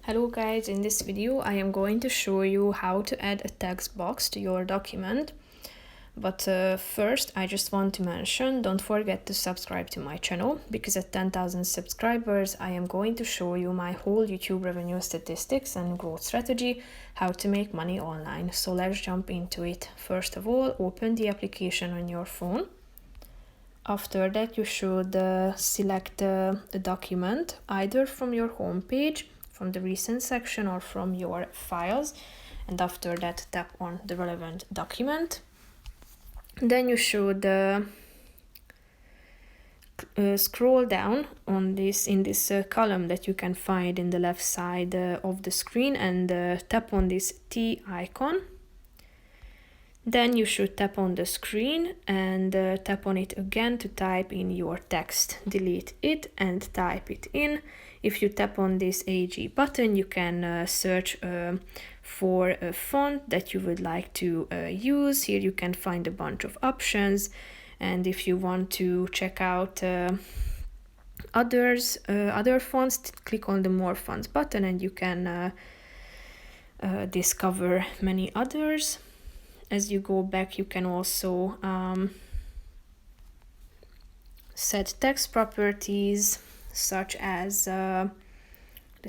Hello guys, in this video I am going to show you how to add a text box to your document. But first I just want to mention, don't forget to subscribe to my channel, because at 10,000 subscribers I am going to show you my whole YouTube revenue statistics and growth strategy, how to make money online. So let's jump into it. First of all, open the application on your phone. After that you should select a document either from your home page, from the recent section, or from your files, and after that tap on the relevant document. Then you should scroll down on this column that you can find in the left side of the screen, and tap on this T icon. Then you should tap on the screen and tap on it again to type in your text. Delete it and type it in. If you tap on this AG button, you can search for a font that you would like to use. Here you can find a bunch of options, and if you want to check out other fonts, click on the More Fonts button and you can discover many others. As you go back, you can also set text properties such as the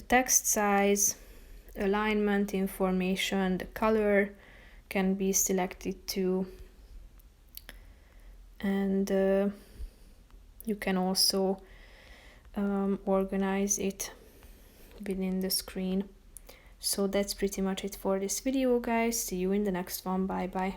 text size, alignment information, the color can be selected too, and you can also organize it within the screen. So that's pretty much it for this video, guys. See you in the next one. Bye bye.